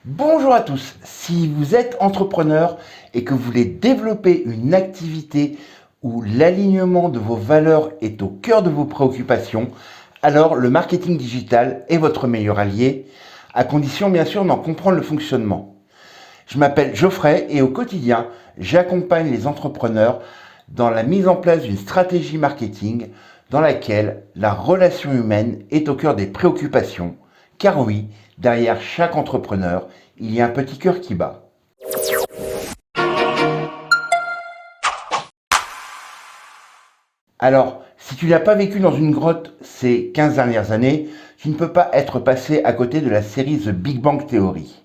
Bonjour à tous, si vous êtes entrepreneur et que vous voulez développer une activité où l'alignement de vos valeurs est au cœur de vos préoccupations, alors le marketing digital est votre meilleur allié, à condition bien sûr d'en comprendre le fonctionnement. Je m'appelle Geoffrey et au quotidien, j'accompagne les entrepreneurs dans la mise en place d'une stratégie marketing dans laquelle la relation humaine est au cœur des préoccupations. Car oui, derrière chaque entrepreneur, il y a un petit cœur qui bat. Alors, si tu n'as pas vécu dans une grotte ces 15 dernières années, tu ne peux pas être passé à côté de la série The Big Bang Theory.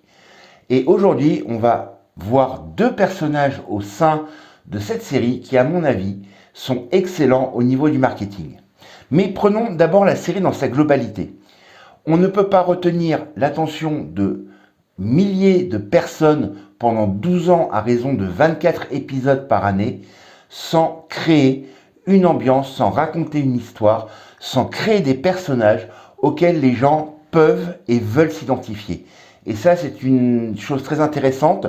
Et aujourd'hui, on va voir deux personnages au sein de cette série qui, à mon avis, sont excellents au niveau du marketing. Mais prenons d'abord la série dans sa globalité. On ne peut pas retenir l'attention de milliers de personnes pendant 12 ans à raison de 24 épisodes par année sans créer une ambiance, sans raconter une histoire, sans créer des personnages auxquels les gens peuvent et veulent s'identifier. Et ça, c'est une chose très intéressante.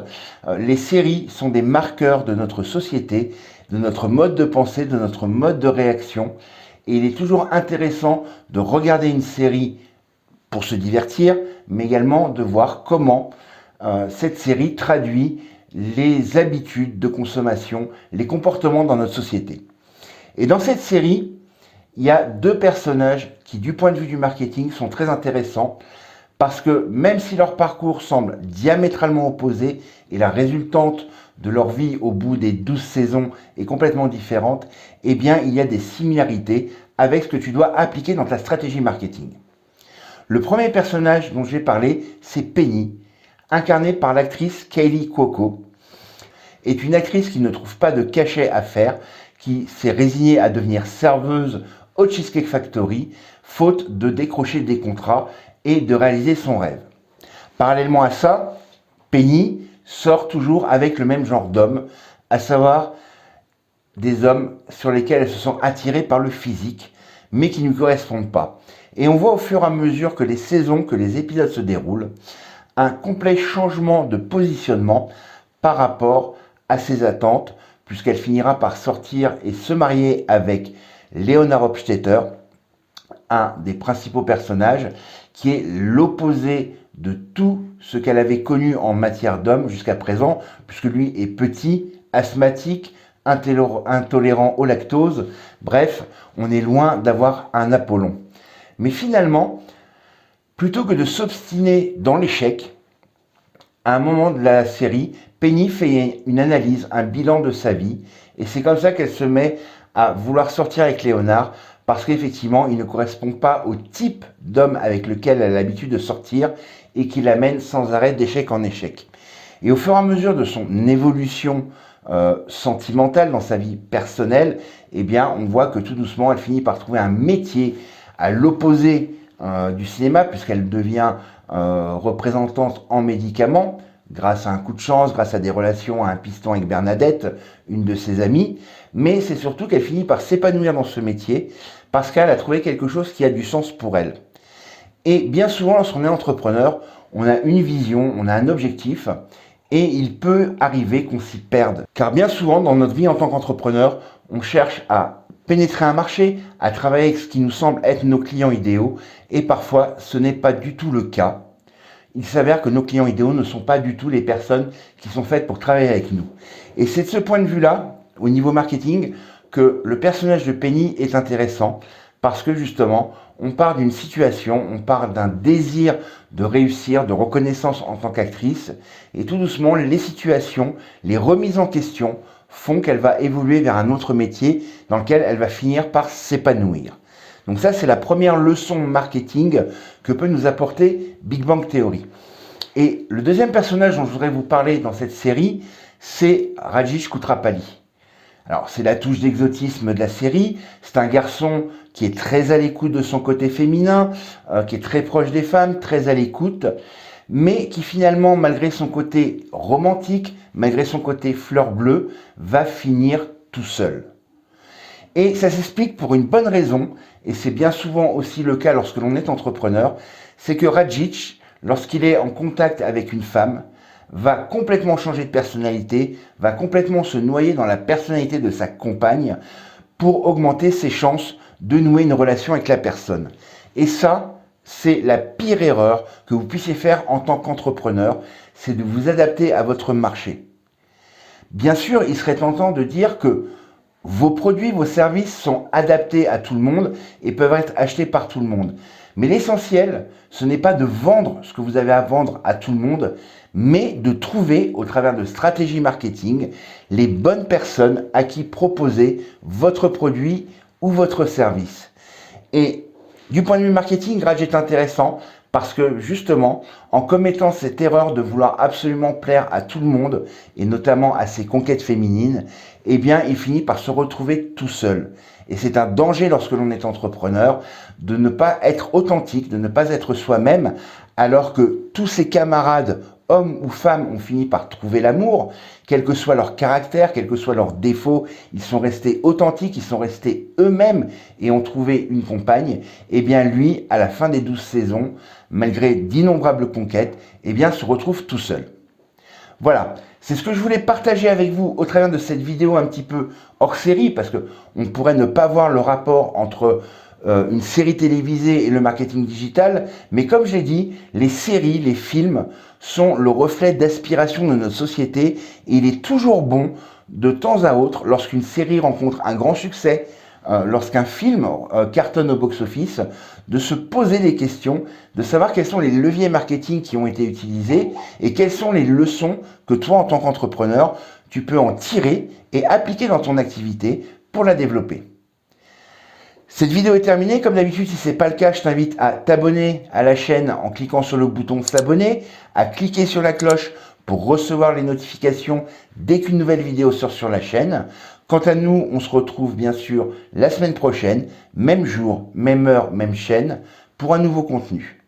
Les séries sont des marqueurs de notre société, de notre mode de pensée, de notre mode de réaction. Et il est toujours intéressant de regarder une série pour se divertir, mais également de voir comment cette série traduit les habitudes de consommation, les comportements dans notre société. Et dans cette série, il y a deux personnages qui, du point de vue du marketing, sont très intéressants parce que même si leur parcours semble diamétralement opposé et la résultante de leur vie au bout des 12 saisons est complètement différente, eh bien il y a des similarités avec ce que tu dois appliquer dans ta stratégie marketing. Le premier personnage dont je vais parler, c'est Penny, incarnée par l'actrice Kaley Cuoco, est une actrice qui ne trouve pas de cachet à faire, qui s'est résignée à devenir serveuse au Cheesecake Factory, faute de décrocher des contrats et de réaliser son rêve. Parallèlement à ça, Penny sort toujours avec le même genre d'hommes, à savoir des hommes sur lesquels elle se sent attirée par le physique, mais qui ne lui correspondent pas. Et on voit au fur et à mesure que les saisons, que les épisodes se déroulent, un complet changement de positionnement par rapport à ses attentes, puisqu'elle finira par sortir et se marier avec Leonard Hofstetter, un des principaux personnages, qui est l'opposé de tout ce qu'elle avait connu en matière d'homme jusqu'à présent, puisque lui est petit, asthmatique, intolérant au lactose. Bref, on est loin d'avoir un Apollon. Mais finalement, plutôt que de s'obstiner dans l'échec, à un moment de la série, Penny fait une analyse, un bilan de sa vie, et c'est comme ça qu'elle se met à vouloir sortir avec Léonard, parce qu'effectivement, il ne correspond pas au type d'homme avec lequel elle a l'habitude de sortir, et qui l'amène sans arrêt d'échec en échec. Et au fur et à mesure de son évolution sentimentale dans sa vie personnelle, eh bien, on voit que tout doucement, elle finit par trouver un métier à l'opposé du cinéma, puisqu'elle devient représentante en médicaments, grâce à un coup de chance, grâce à des relations, à un piston avec Bernadette, une de ses amies, mais c'est surtout qu'elle finit par s'épanouir dans ce métier, parce qu'elle a trouvé quelque chose qui a du sens pour elle. Et bien souvent, lorsqu'on est entrepreneur, on a une vision, on a un objectif, et il peut arriver qu'on s'y perde. Car bien souvent, dans notre vie en tant qu'entrepreneur, on cherche à pénétrer un marché, à travailler avec ce qui nous semble être nos clients idéaux, et parfois ce n'est pas du tout le cas. Il s'avère que nos clients idéaux ne sont pas du tout les personnes qui sont faites pour travailler avec nous. Et c'est de ce point de vue-là, au niveau marketing, que le personnage de Penny est intéressant, parce que justement, on part d'une situation, on part d'un désir de réussir, de reconnaissance en tant qu'actrice, et tout doucement, les situations, les remises en question font qu'elle va évoluer vers un autre métier dans lequel elle va finir par s'épanouir. Donc ça, c'est la première leçon marketing que peut nous apporter Big Bang Theory. Et le deuxième personnage dont je voudrais vous parler dans cette série, c'est Rajesh Kutrapali. Alors, c'est la touche d'exotisme de la série. C'est un garçon qui est très à l'écoute de son côté féminin, qui est très proche des femmes, très à l'écoute, mais qui finalement, malgré son côté romantique, malgré son côté fleur bleue, va finir tout seul. Et ça s'explique pour une bonne raison, et c'est bien souvent aussi le cas lorsque l'on est entrepreneur, c'est que Rajic, lorsqu'il est en contact avec une femme, va complètement changer de personnalité, va complètement se noyer dans la personnalité de sa compagne pour augmenter ses chances de nouer une relation avec la personne. Et ça, c'est la pire erreur que vous puissiez faire en tant qu'entrepreneur, c'est de vous adapter à votre marché. Bien sûr, il serait tentant de dire que vos produits, vos services sont adaptés à tout le monde et peuvent être achetés par tout le monde. Mais l'essentiel, ce n'est pas de vendre ce que vous avez à vendre à tout le monde, mais de trouver, au travers de stratégies marketing, les bonnes personnes à qui proposer votre produit ou votre service. Et du point de vue marketing, Raj est intéressant parce que justement, en commettant cette erreur de vouloir absolument plaire à tout le monde, et notamment à ses conquêtes féminines, eh bien, il finit par se retrouver tout seul. Et c'est un danger lorsque l'on est entrepreneur de ne pas être authentique, de ne pas être soi-même, alors que tous ses camarades, hommes ou femmes, ont fini par trouver l'amour, quel que soit leur caractère, quels que soient leurs défauts, ils sont restés authentiques, ils sont restés eux-mêmes et ont trouvé une compagne. Eh bien, lui, à la fin des 12 saisons, malgré d'innombrables conquêtes, eh bien, se retrouve tout seul. Voilà, c'est ce que je voulais partager avec vous au travers de cette vidéo un petit peu hors série, parce que on pourrait ne pas voir le rapport entre une série télévisée et le marketing digital, mais comme je l'ai dit, les séries, les films sont le reflet d'aspiration de notre société, et il est toujours bon, de temps à autre, lorsqu'une série rencontre un grand succès, lorsqu'un film cartonne au box-office, de se poser des questions, de savoir quels sont les leviers marketing qui ont été utilisés et quelles sont les leçons que toi, en tant qu'entrepreneur, tu peux en tirer et appliquer dans ton activité pour la développer. Cette vidéo est terminée. Comme d'habitude, si ce n'est pas le cas, je t'invite à t'abonner à la chaîne en cliquant sur le bouton s'abonner, à cliquer sur la cloche pour recevoir les notifications dès qu'une nouvelle vidéo sort sur la chaîne. Quant à nous, on se retrouve bien sûr la semaine prochaine, même jour, même heure, même chaîne, pour un nouveau contenu.